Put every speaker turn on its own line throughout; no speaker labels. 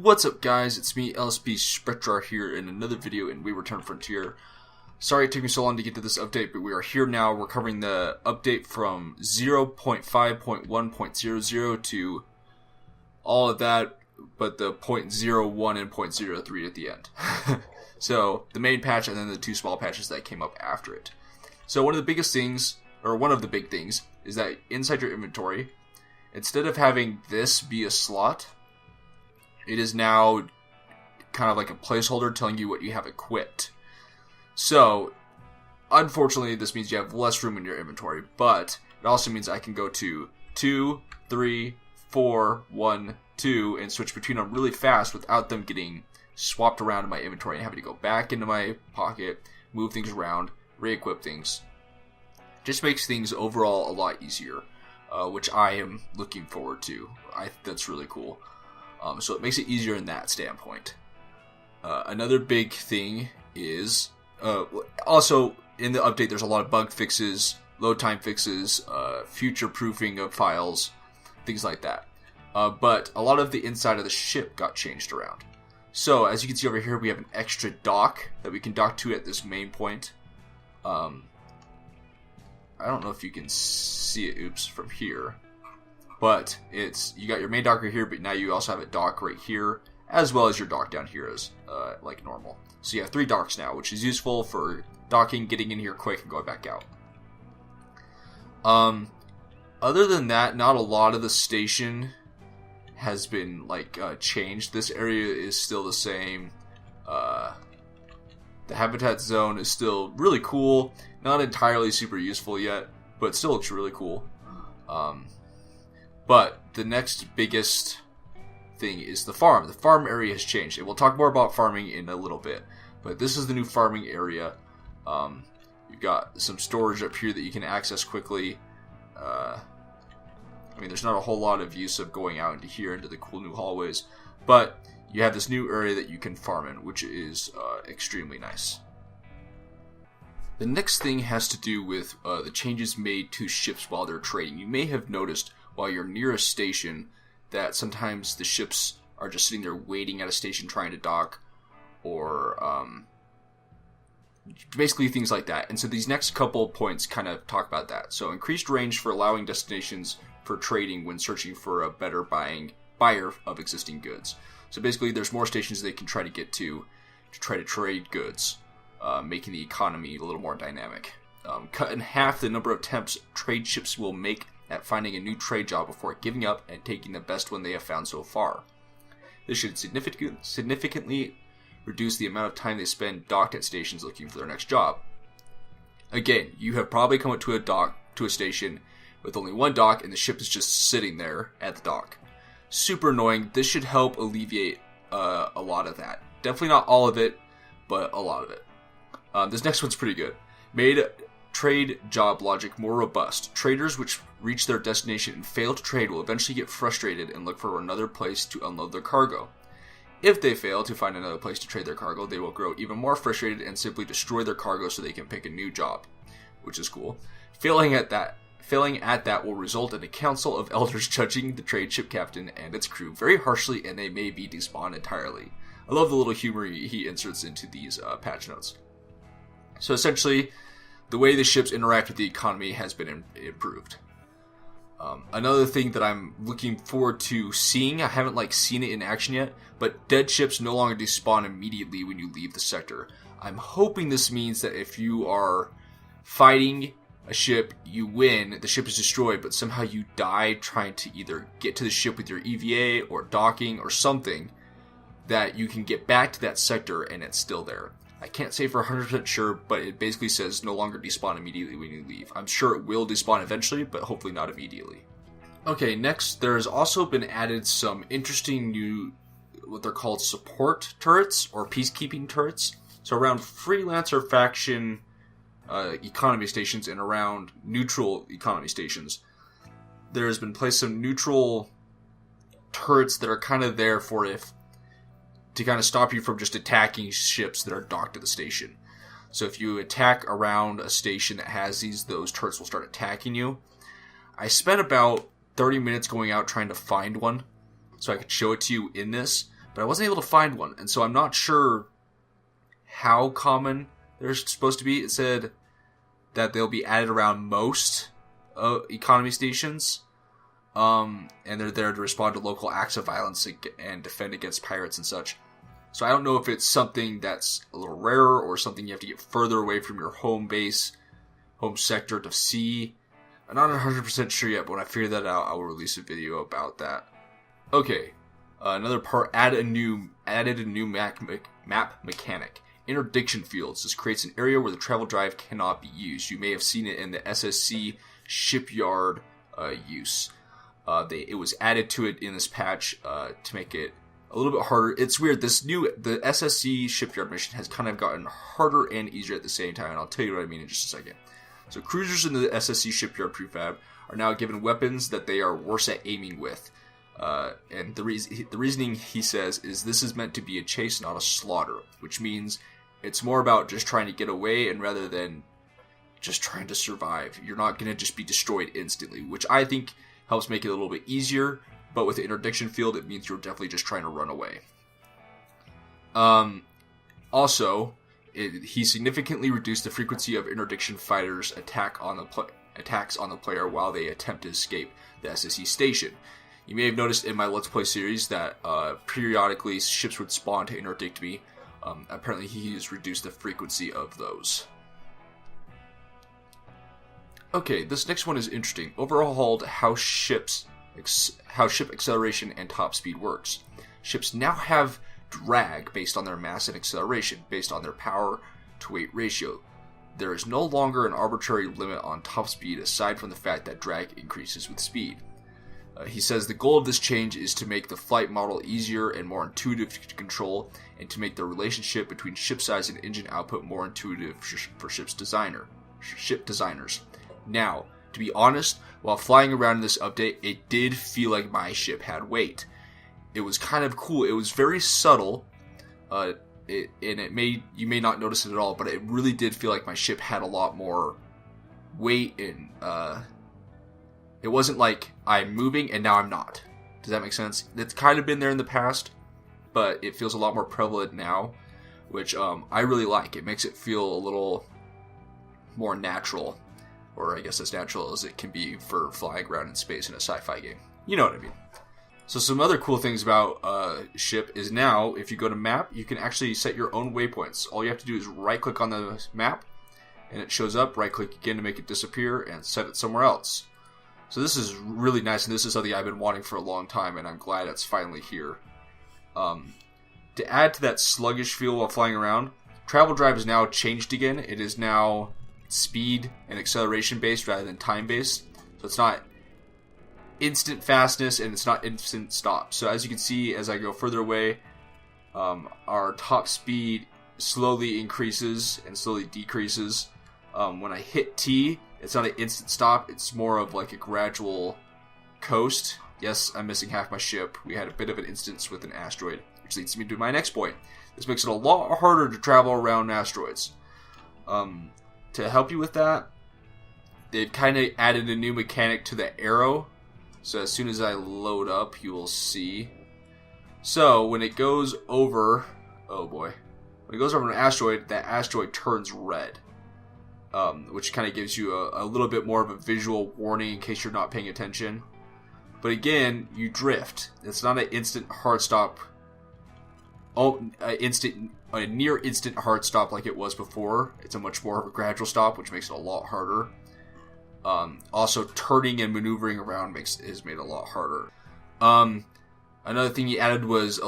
What's up, guys? It's me, LSP Spectrar, here in another video in We Return Frontier. Sorry it took me so long to get to this update, but we are here now. We're covering the update from 0.5.1.00 to all of that, but the 0.01 and 0.03 at the end. So, the main patch and then the two small patches that came up after it. So one of the biggest things, or one of the big things, is that inside your inventory, instead of having this be a slot, it is now kind of like a placeholder telling you what you have equipped. So, unfortunately, this means you have less room in your inventory, but it also means I can go to 2, 3, 4, 1, 2, and switch between them really fast without them getting swapped around in my inventory and having to go back into my pocket, move things around, re-equip things. Just makes things overall a lot easier, which I am looking forward to. That's really cool. So it makes it easier in that standpoint. Another big thing is, also in the update there's a lot of bug fixes, load time fixes, future proofing of files, things like that. But a lot of the inside of the ship got changed around. So as you can see over here, we have an extra dock that we can dock to at this main point. I don't know if you can see it, from here. But you got your main dock right here, but now you also have a dock right here, as well as your dock down here as like normal. So you have 3 docks now, which is useful for docking, getting in here quick, and going back out. Other than that, not a lot of the station has been changed. This area is still the same. The habitat zone is still really cool. Not entirely super useful yet, but still looks really cool. But the next biggest thing is the farm. The farm area has changed. And we'll talk more about farming in a little bit. But this is the new farming area. You've got some storage up here that you can access quickly. There's not a whole lot of use of going out into here, into the cool new hallways. But you have this new area that you can farm in, which is extremely nice. The next thing has to do with the changes made to ships while they're trading. You may have noticed while you're near a station that sometimes the ships are just sitting there waiting at a station trying to dock, or basically things like that. And so these next couple points kind of talk about that. So increased range for allowing destinations for trading when searching for a better buyer of existing goods. So basically there's more stations they can try to get to try to trade goods, making the economy a little more dynamic. Cut in half the number of attempts trade ships will make at finding a new trade job before giving up and taking the best one they have found so far. This should significantly reduce the amount of time they spend docked at stations looking for their next job. Again, you have probably come up to a station with only one dock and the ship is just sitting there at the dock. Super annoying. This should help alleviate a lot of that. Definitely not all of it, but a lot of it. This next one's pretty good. Made trade job logic more robust. Traders which reach their destination and fail to trade will eventually get frustrated and look for another place to unload their cargo. If they fail to find another place to trade their cargo, they will grow even more frustrated and simply destroy their cargo so they can pick a new job, which is cool. Failing at that will result in a council of elders judging the trade ship captain and its crew very harshly, and they may be despawned entirely. I love the little humor he inserts into these patch notes. So essentially, the way the ships interact with the economy has been improved. Another thing that I'm looking forward to seeing, I haven't seen it in action yet, but dead ships no longer despawn immediately when you leave the sector. I'm hoping this means that if you are fighting a ship, you win, the ship is destroyed, but somehow you die trying to either get to the ship with your EVA or docking or something, that you can get back to that sector and it's still there. I can't say for 100% sure, but it basically says no longer despawn immediately when you leave. I'm sure it will despawn eventually, but hopefully not immediately. Okay, next, there's also been added some interesting new, what they're called support turrets, or peacekeeping turrets. So around freelancer faction economy stations and around neutral economy stations, there's been placed some neutral turrets that are kind of there to kind of stop you from just attacking ships that are docked at the station. So if you attack around a station that has those turrets will start attacking you. I spent about 30 minutes going out trying to find one so I could show it to you in this, but I wasn't able to find one, and so I'm not sure how common they're supposed to be. It said that they'll be added around most economy stations, and they're there to respond to local acts of violence and defend against pirates and such. So I don't know if it's something that's a little rarer or something you have to get further away from your home base, home sector to see. I'm not 100% sure yet, but when I figure that out, I will release a video about that. Okay, another part, added a new map mechanic. Interdiction fields. This creates an area where the travel drive cannot be used. You may have seen it in the SSC shipyard use. It was added to it in this patch to make it a little bit harder. It's weird. The SSC shipyard mission has kind of gotten harder and easier at the same time, and I'll tell you what I mean in just a second. So cruisers in the SSC shipyard prefab are now given weapons that they are worse at aiming with. And the reasoning, he says, is this is meant to be a chase, not a slaughter, which means it's more about just trying to get away and rather than just trying to survive. You're not going to just be destroyed instantly, which I think helps make it a little bit easier, but with the interdiction field, it means you're definitely just trying to run away. Also, he significantly reduced the frequency of interdiction fighters' attacks on the player while they attempt to escape the SSC station. You may have noticed in my Let's Play series that periodically ships would spawn to interdict me. Apparently he has reduced the frequency of those. Okay, this next one is interesting. Overhauled how ship acceleration and top speed works. Ships now have drag based on their mass and acceleration, based on their power to weight ratio. There is no longer an arbitrary limit on top speed aside from the fact that drag increases with speed. He says the goal of this change is to make the flight model easier and more intuitive to control, and to make the relationship between ship size and engine output more intuitive for ship designers. Now, to be honest, while flying around in this update, it did feel like my ship had weight. It was kind of cool. It was very subtle, you may not notice it at all, but it really did feel like my ship had a lot more weight, and it wasn't like I'm moving and now I'm not. Does that make sense? It's kind of been there in the past, but it feels a lot more prevalent now, which I really like. It makes it feel a little more natural, or I guess as natural as it can be for flying around in space in a sci-fi game. You know what I mean. So some other cool things about ship is now, if you go to map, you can actually set your own waypoints. All you have to do is right-click on the map, and it shows up. Right-click again to make it disappear, and set it somewhere else. So this is really nice, and this is something I've been wanting for a long time, and I'm glad it's finally here. To add to that sluggish feel while flying around, travel drive is now changed again. It is now speed and acceleration based rather than time based. So it's not instant fastness and it's not instant stop. So as you can see, as I go further away, our top speed slowly increases and slowly decreases. When I hit T, it's not an instant stop, it's more of like a gradual coast. Yes, I'm missing half my ship. We had a bit of an instance with an asteroid, which leads me to my next point. This makes it a lot harder to travel around asteroids. To help you with that, they've kind of added a new mechanic to the arrow. So as soon as I load up, you will see. So when it goes over, oh boy, when it goes over an asteroid, that asteroid turns red. Which kind of gives you a little bit more of a visual warning in case you're not paying attention. But again, you drift. It's not an instant hard stop. A near instant hard stop like it was before. It's a much more of a gradual stop, which makes it a lot harder. Also, turning and maneuvering around is made a lot harder. Another thing he added was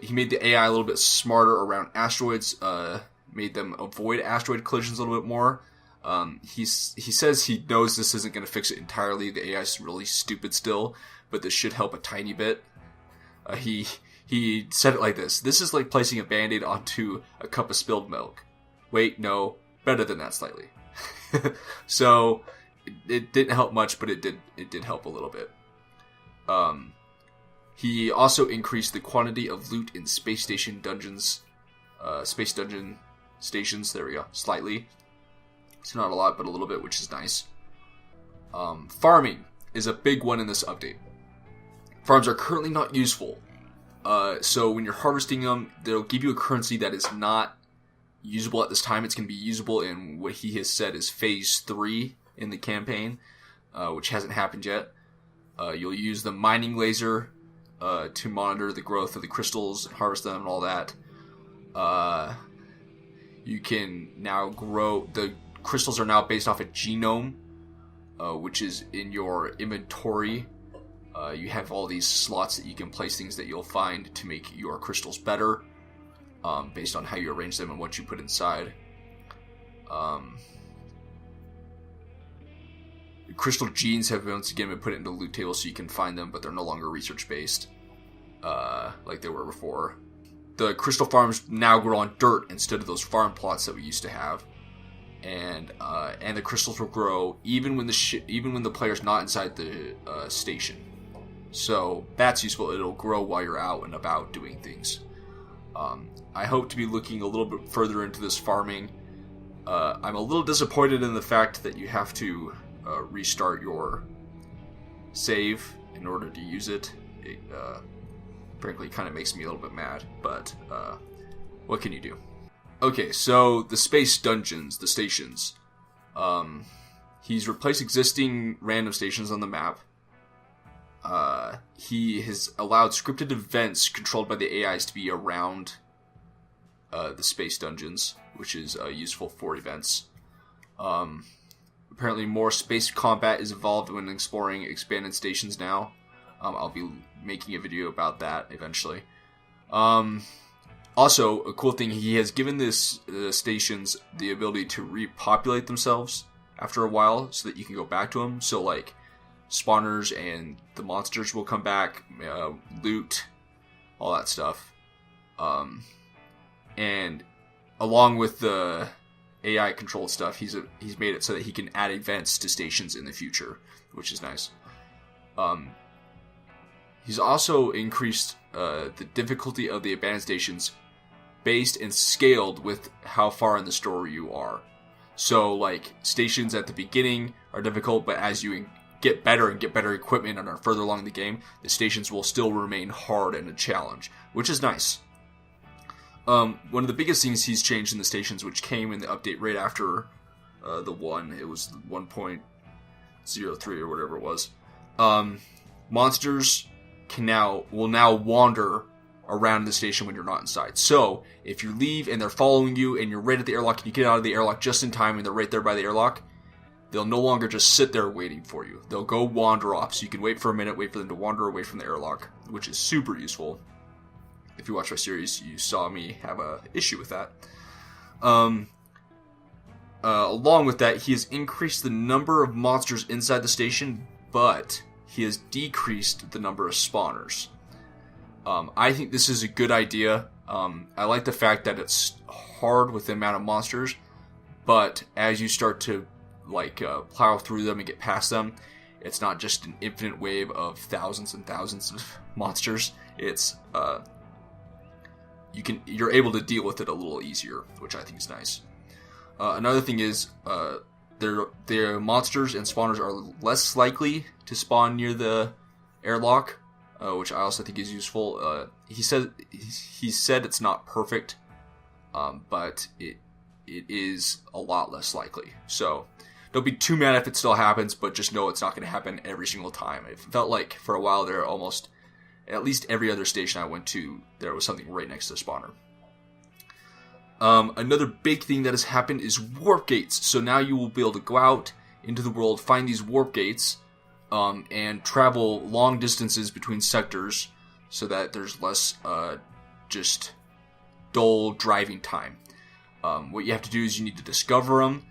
he made the AI a little bit smarter around asteroids. Made them avoid asteroid collisions a little bit more. He says he knows this isn't going to fix it entirely. The AI is really stupid still, but this should help a tiny bit. He said it like this: "This is like placing a band-aid onto a cup of spilled milk." Wait, no, better than that slightly. So it didn't help much, but it did help a little bit. He also increased the quantity of loot in space station dungeons, space dungeon stations. There we go, slightly. It's not a lot, but a little bit, which is nice. Farming is a big one in this update. Farms are currently not useful. So when you're harvesting them, they'll give you a currency that is not usable at this time. It's going to be usable in what he has said is Phase 3 in the campaign, which hasn't happened yet. You'll use the mining laser to monitor the growth of the crystals and harvest them and all that. You can now grow... The crystals are now based off a genome, which is in your inventory. You have all these slots that you can place things that you'll find to make your crystals better, based on how you arrange them and what you put inside. Crystal genes have once again been put into loot tables so you can find them, but they're no longer research based, like they were before. The crystal farms now grow on dirt instead of those farm plots that we used to have, and the crystals will grow even when the player's not inside the station. So that's useful. It'll grow while you're out and about doing things. I hope to be looking a little bit further into this farming. I'm a little disappointed in the fact that you have to restart your save in order to use it. It frankly kind of makes me a little bit mad, but what can you do? Okay, so the space dungeons, the stations. He's replaced existing random stations on the map. He has allowed scripted events controlled by the AIs to be around the space dungeons, which is useful for events. Apparently more space combat is involved when exploring expanded stations now. I'll be making a video about that eventually. Also, a cool thing, he has given the stations the ability to repopulate themselves after a while so that you can go back to them. So, like, spawners and the monsters will come back, loot, all that stuff. And along with the AI controlled stuff, he's made it so that he can add events to stations in the future, which is nice. He's also increased the difficulty of the abandoned stations based and scaled with how far in the story you are. So, like, stations at the beginning are difficult, but as you get better and get better equipment and are further along the game, the stations will still remain hard and a challenge, which is nice. One of the biggest things he's changed in the stations, which came in the update right after the 1, it was 1.03 or whatever it was, monsters will now wander around the station when you're not inside. So, if you leave and they're following you and you're right at the airlock and you get out of the airlock just in time and they're right there by the airlock, they'll no longer just sit there waiting for you. They'll go wander off, so you can wait for a minute, wait for them to wander away from the airlock, which is super useful. If you watch my series, you saw me have an issue with that. Along with that, he has increased the number of monsters inside the station, but he has decreased the number of spawners. I think this is a good idea. I like the fact that it's hard with the amount of monsters, but as you start to plow through them and get past them, it's not just an infinite wave of thousands and thousands of monsters. It's you're able to deal with it a little easier, which I think is nice. Another thing is their monsters and spawners are less likely to spawn near the airlock, which I also think is useful. He said it's not perfect, but it is a lot less likely. So don't be too mad if it still happens, but just know it's not going to happen every single time. It felt like for a while there, almost at least every other station I went to, there was something right next to the spawner. Another big thing that has happened is warp gates. So now you will be able to go out into the world, find these warp gates, and travel long distances between sectors so that there's less just dull driving time. What you have to do is you need to discover them,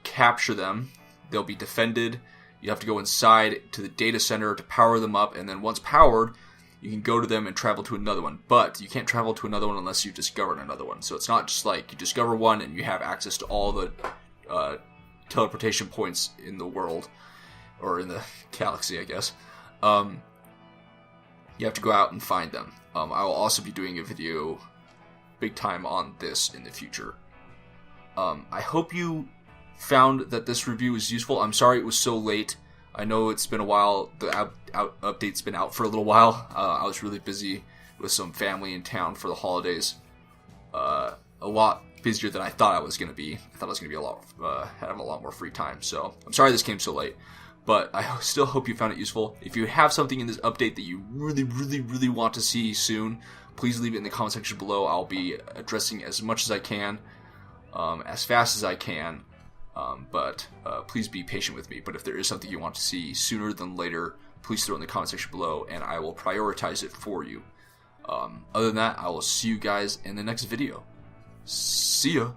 capture them. They'll be defended. You have to go inside to the data center to power them up, and then once powered, you can go to them and travel to another one. But you can't travel to another one unless you've discovered another one. So it's not just like you discover one and you have access to all the teleportation points in the world, or in the galaxy, I guess. You have to go out and find them. I will also be doing a video big time on this in the future. I hope you found that this review was useful. I'm sorry it was so late. I know it's been a while. The update's been out for a little while. I was really busy with some family in town for the holidays. A lot busier than I thought I was going to be. I thought I was going to be have a lot more free time. So I'm sorry this came so late, but I still hope you found it useful. If you have something in this update that you really want to see soon, please leave it in the comment section below. I'll be addressing as much as I can, as fast as I can. But please be patient with me. But if there is something you want to see sooner than later, please throw it in the comment section below, and I will prioritize it for you. Other than that, I will see you guys in the next video. See ya!